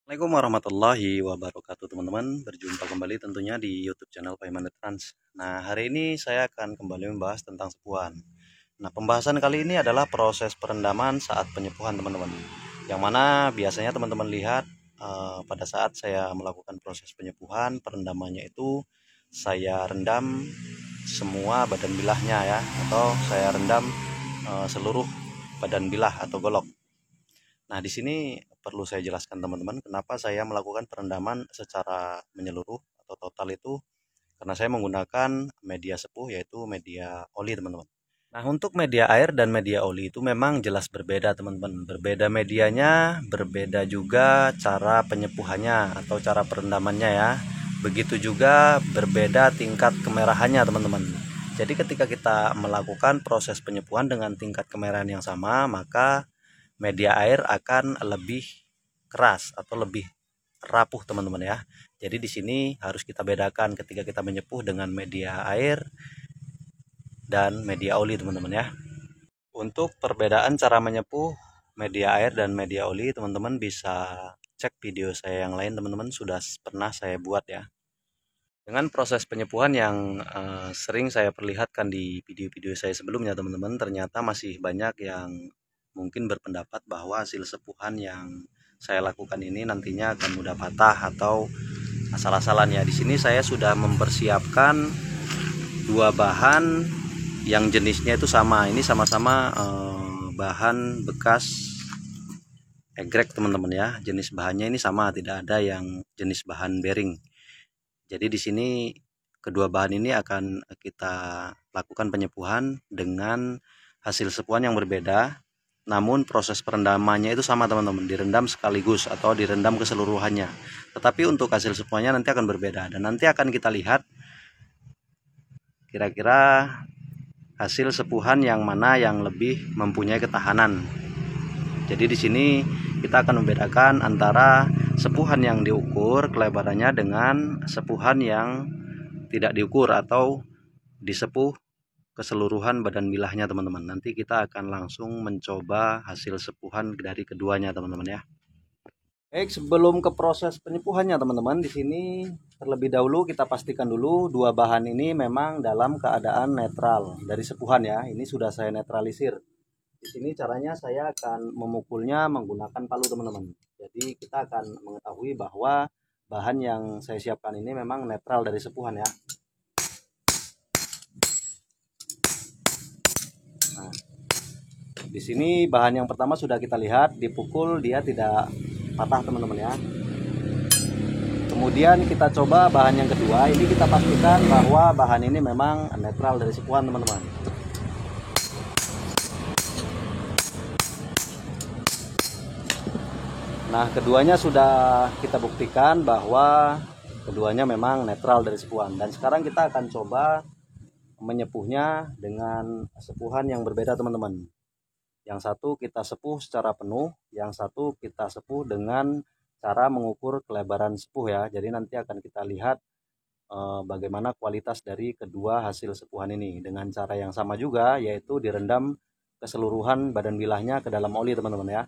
Assalamualaikum warahmatullahi wabarakatuh teman-teman. Berjumpa kembali tentunya di YouTube channel Paiman Trans. Nah, hari ini saya akan kembali membahas tentang sepuhan. Nah, pembahasan kali ini adalah proses perendaman saat penyepuhan teman-teman. Yang mana biasanya teman-teman lihat pada saat saya melakukan proses penyepuhan, perendamannya itu saya rendam semua badan bilahnya ya, atau saya rendam seluruh badan bilah atau golok. Nah, di sini perlu saya jelaskan teman-teman, kenapa saya melakukan perendaman secara menyeluruh atau total itu karena saya menggunakan media sepuh yaitu media oli teman-teman. Nah, untuk media air dan media oli itu memang jelas berbeda teman-teman. Berbeda medianya, berbeda juga cara penyepuhannya atau cara perendamannya ya. Begitu juga berbeda tingkat kemerahannya teman-teman. Jadi ketika kita melakukan proses penyepuhan dengan tingkat kemerahan yang sama, maka media air akan lebih keras atau lebih rapuh teman-teman ya. Jadi di sini harus kita bedakan ketika kita menyepuh dengan media air dan media oli teman-teman ya. Untuk perbedaan cara menyepuh media air dan media oli, teman-teman bisa cek video saya yang lain teman-teman, sudah pernah saya buat ya. Dengan proses penyepuhan yang sering saya perlihatkan di video-video saya sebelumnya teman-teman, ternyata masih banyak yang mungkin berpendapat bahwa hasil sepuhan yang saya lakukan ini nantinya akan mudah patah atau asal-asalan ya. Di sini saya sudah mempersiapkan dua bahan yang jenisnya itu sama. Ini sama-sama bahan bekas egrek teman-teman ya. Jenis bahannya ini sama, tidak ada yang jenis bahan bearing. Jadi di sini kedua bahan ini akan kita lakukan penyepuhan dengan hasil sepuhan yang berbeda. Namun proses perendamannya itu sama teman-teman, direndam sekaligus atau direndam keseluruhannya. Tetapi untuk hasil sepuhannya nanti akan berbeda dan nanti akan kita lihat kira-kira hasil sepuhan yang mana yang lebih mempunyai ketahanan. Jadi di sini kita akan membedakan antara sepuhan yang diukur kelebarannya dengan sepuhan yang tidak diukur atau disepuh keseluruhan badan bilahnya teman-teman. Nanti kita akan langsung mencoba hasil sepuhan dari keduanya teman-teman ya. Baik, sebelum ke proses penyepuhannya teman-teman, di sini terlebih dahulu kita pastikan dulu dua bahan ini memang dalam keadaan netral dari sepuhan ya. Ini sudah saya netralisir. Di sini caranya saya akan memukulnya menggunakan palu teman-teman. Jadi kita akan mengetahui bahwa bahan yang saya siapkan ini memang netral dari sepuhan ya. Nah, di sini bahan yang pertama sudah kita lihat, dipukul dia tidak patah teman-teman ya. Kemudian kita coba bahan yang kedua, ini kita pastikan bahwa bahan ini memang netral dari sepuhan teman-teman. Nah, keduanya sudah kita buktikan bahwa keduanya memang netral dari sepuhan. Dan sekarang kita akan coba menyepuhnya dengan sepuhan yang berbeda teman-teman. Yang satu kita sepuh secara penuh, yang satu kita sepuh dengan cara mengukur kelebaran sepuh ya. Jadi nanti akan kita lihat bagaimana kualitas dari kedua hasil sepuhan ini dengan cara yang sama juga, yaitu direndam keseluruhan badan bilahnya ke dalam oli teman-teman ya.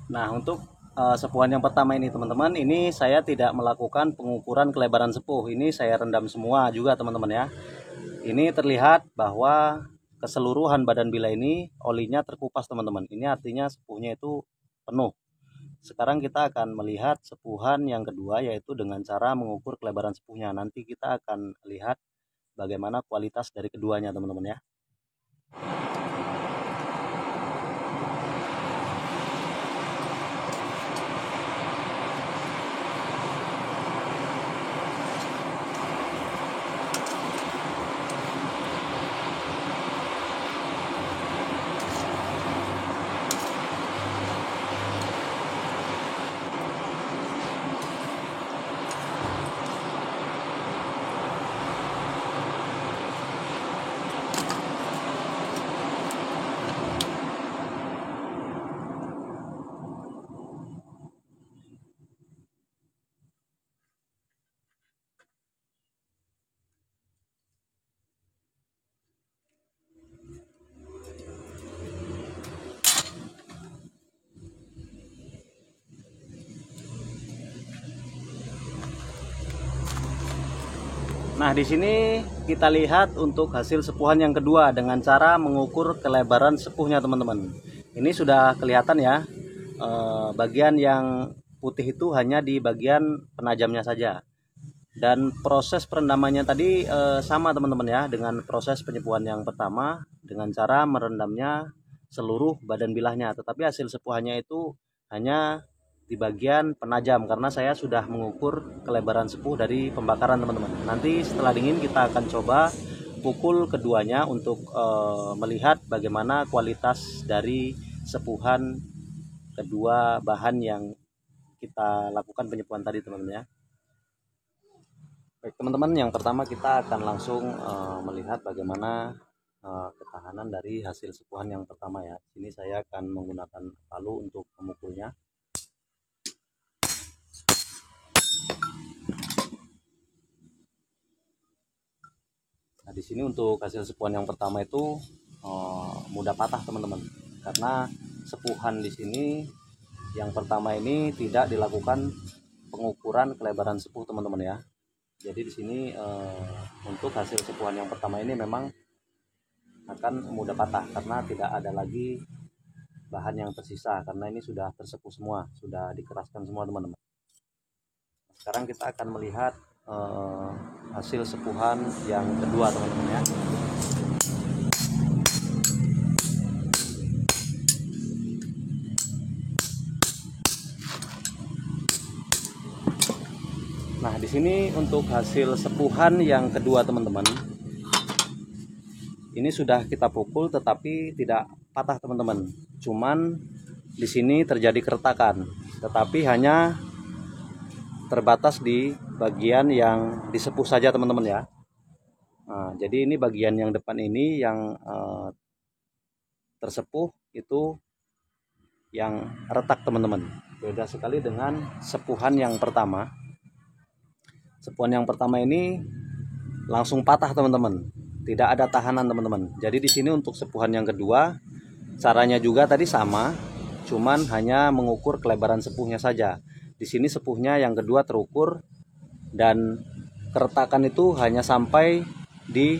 Nah, untuk sepuhan yang pertama ini teman-teman, ini saya tidak melakukan pengukuran kelebaran sepuh. Ini saya rendam semua juga teman-teman ya. Ini terlihat bahwa keseluruhan badan bila ini olinya terkupas teman-teman. Ini artinya sepuhnya itu penuh. Sekarang kita akan melihat sepuhan yang kedua, yaitu dengan cara mengukur kelebaran sepuhnya. Nanti kita akan lihat bagaimana kualitas dari keduanya teman-teman ya. Nah, di sini kita lihat untuk hasil sepuhan yang kedua dengan cara mengukur kelebaran sepuhnya, teman-teman. Ini sudah kelihatan ya, bagian yang putih itu hanya di bagian penajamnya saja. Dan proses perendamannya tadi sama teman-teman ya, dengan proses penyepuhan yang pertama dengan cara merendamnya seluruh badan bilahnya. Tetapi hasil sepuhannya itu hanya di bagian penajam karena saya sudah mengukur kelebaran sepuh dari pembakaran, teman-teman. Nanti setelah dingin kita akan coba pukul keduanya untuk melihat bagaimana kualitas dari sepuhan kedua bahan yang kita lakukan penyepuhan tadi, teman-teman ya. Baik teman-teman, yang pertama kita akan langsung melihat bagaimana ketahanan dari hasil sepuhan yang pertama ya. Ini saya akan menggunakan palu untuk memukulnya. Nah, di sini untuk hasil sepuhan yang pertama itu mudah patah teman-teman, karena sepuhan di sini yang pertama ini tidak dilakukan pengukuran kelebaran sepuh, teman-teman ya. Jadi di sini untuk hasil sepuhan yang pertama ini memang akan mudah patah karena tidak ada lagi bahan yang tersisa, karena ini sudah tersepuh semua, sudah dikeraskan semua, teman-teman. Sekarang kita akan melihat hasil sepuhan yang kedua, teman-teman ya. Nah, di sini untuk hasil sepuhan yang kedua, teman-teman, ini sudah kita pukul tetapi tidak patah, teman-teman. Cuman di sini terjadi keretakan, tetapi hanya terbatas di bagian yang disepuh saja, teman-teman ya. Nah, jadi ini bagian yang depan ini yang tersepuh itu yang retak, teman-teman. Beda sekali dengan sepuhan yang pertama. Sepuhan yang pertama ini langsung patah, teman-teman. Tidak ada tahanan, teman-teman. Jadi di sini untuk sepuhan yang kedua caranya juga tadi sama, cuman hanya mengukur kelebaran sepuhnya saja. Di sini sepuhnya yang kedua terukur dan keretakan itu hanya sampai di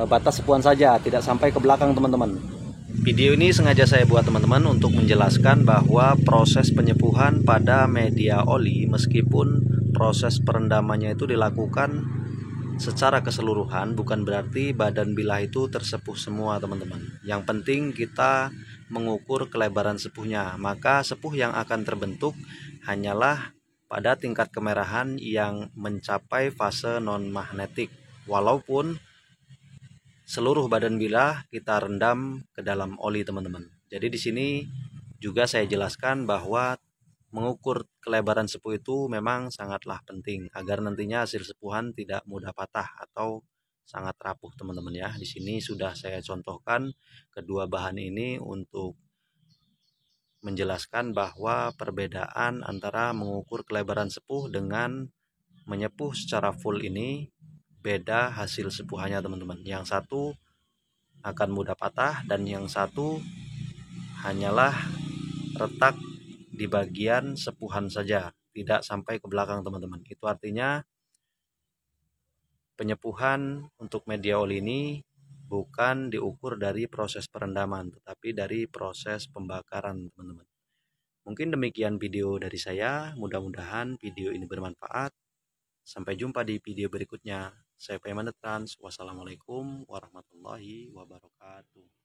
batas sepuhan saja, tidak sampai ke belakang, teman-teman. Video ini sengaja saya buat, teman-teman, untuk menjelaskan bahwa proses penyepuhan pada media oli, meskipun proses perendamannya itu dilakukan secara keseluruhan, bukan berarti badan bilah itu tersepuh semua, teman-teman. Yang penting kita mengukur kelebaran sepuhnya, maka sepuh yang akan terbentuk hanyalah pada tingkat kemerahan yang mencapai fase non-magnetik, walaupun seluruh badan bilah kita rendam ke dalam oli, teman-teman. Jadi di sini juga saya jelaskan bahwa mengukur kelebaran sepuh itu memang sangatlah penting agar nantinya hasil sepuhan tidak mudah patah atau sangat rapuh, teman-teman ya. Di sini sudah saya contohkan kedua bahan ini untuk menjelaskan bahwa perbedaan antara mengukur kelebaran sepuh dengan menyepuh secara full ini beda hasil sepuhannya, teman-teman. Yang satu akan mudah patah dan yang satu hanyalah retak di bagian sepuhan saja, tidak sampai ke belakang, teman-teman. Itu artinya penyepuhan untuk media oli ini bukan diukur dari proses perendaman, tetapi dari proses pembakaran, teman-teman. Mungkin demikian video dari saya, mudah-mudahan video ini bermanfaat. Sampai jumpa di video berikutnya. Saya Payman Trans. Wassalamualaikum warahmatullahi wabarakatuh.